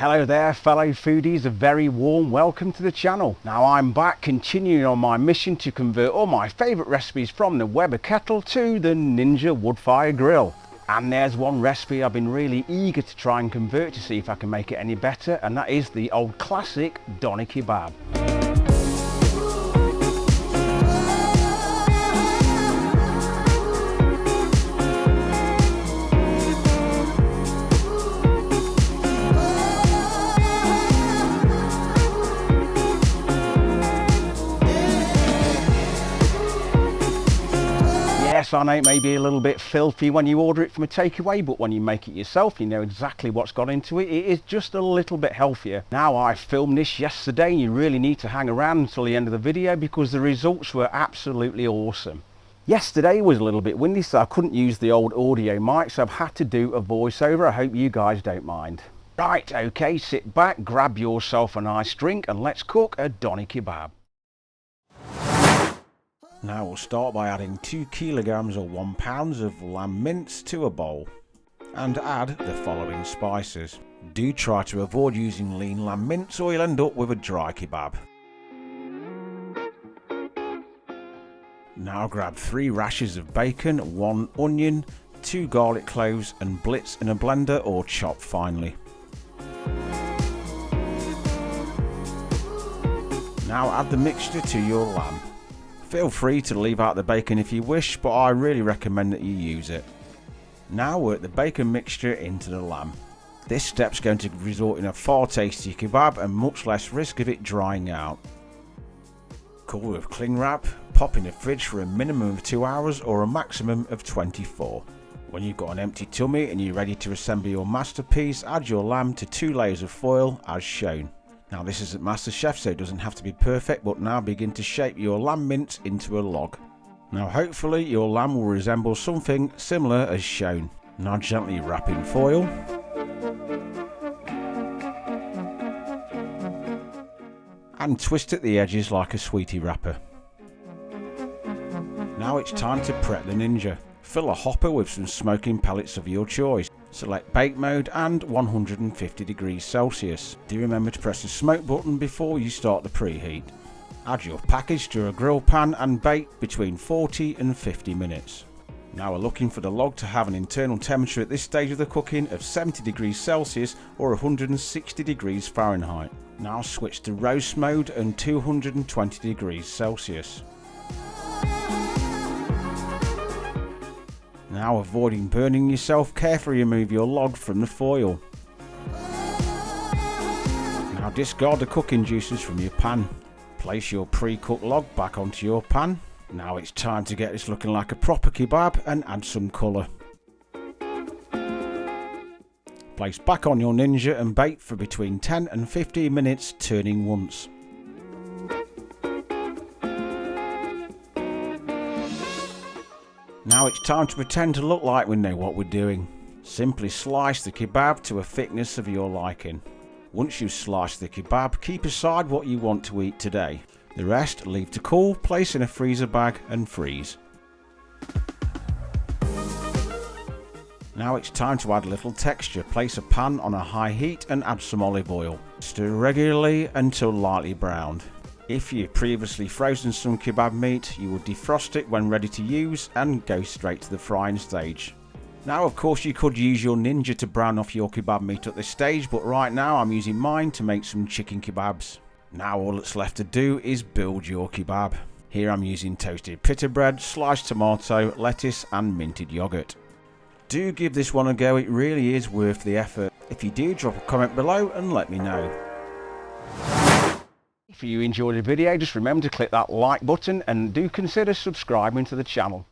Hello there fellow foodies, a very warm welcome to the channel. Now I'm back continuing on my mission to convert all my favourite recipes from the Weber kettle to the Ninja Woodfire Grill. And there's one recipe I've been really eager to try and convert to see if I can make it any better, and that is the old classic doner kebab. Yes, I know it may be a little bit filthy when you order it from a takeaway, but when you make it yourself, you know exactly what's gone into it. It is just a little bit healthier. Now, I filmed this yesterday, and you really need to hang around until the end of the video because the results were absolutely awesome. Yesterday was a little bit windy, so I couldn't use the old audio mic, so I've had to do a voiceover. I hope you guys don't mind. Right, okay, sit back, grab yourself a nice drink, and let's cook a doner kebab. Now we'll start by adding 2 kilograms or 1 pound of lamb mince to a bowl and add the following spices. Do try to avoid using lean lamb mince or you'll end up with a dry kebab. Now grab 3 rashers of bacon, 1 onion, 2 garlic cloves and blitz in a blender or chop finely. Now add the mixture to your lamb. Feel free to leave out the bacon if you wish, but I really recommend that you use it. Now work the bacon mixture into the lamb. This step's going to result in a far tastier kebab and much less risk of it drying out. Cover with cling wrap, pop in the fridge for a minimum of 2 hours or a maximum of 24. When you've got an empty tummy and you're ready to assemble your masterpiece, add your lamb to 2 layers of foil as shown. Now this isn't MasterChef, so it doesn't have to be perfect, but now begin to shape your lamb mince into a log. Now hopefully your lamb will resemble something similar as shown. Now gently wrap in foil. And twist at the edges like a sweetie wrapper. Now it's time to prep the Ninja. Fill a hopper with some smoking pellets of your choice. Select bake mode and 150 degrees Celsius. Do remember to press the smoke button before you start the preheat. Add your package to a grill pan and bake between 40 and 50 minutes. Now we're looking for the log to have an internal temperature at this stage of the cooking of 70 degrees Celsius or 160 degrees Fahrenheit. Now switch to roast mode and 220 degrees Celsius. Now avoiding burning yourself, carefully remove your log from the foil. Now discard the cooking juices from your pan. Place your pre-cooked log back onto your pan. Now it's time to get this looking like a proper kebab and add some colour. Place back on your Ninja and bake for between 10 and 15 minutes, turning once. Now it's time to pretend to look like we know what we're doing. Simply slice the kebab to a thickness of your liking. Once you've sliced the kebab, keep aside what you want to eat today. The rest leave to cool, place in a freezer bag and freeze. Now it's time to add a little texture. Place a pan on a high heat and add some olive oil. Stir regularly until lightly browned. If you've previously frozen some kebab meat, you will defrost it when ready to use and go straight to the frying stage. Now of course you could use your Ninja to brown off your kebab meat at this stage, but right now I'm using mine to make some chicken kebabs. Now all that's left to do is build your kebab. Here I'm using toasted pita bread, sliced tomato, lettuce and minted yogurt. Do give this one a go, it really is worth the effort. If you do, drop a comment below and let me know. If you enjoyed the video, just remember to click that like button and do consider subscribing to the channel.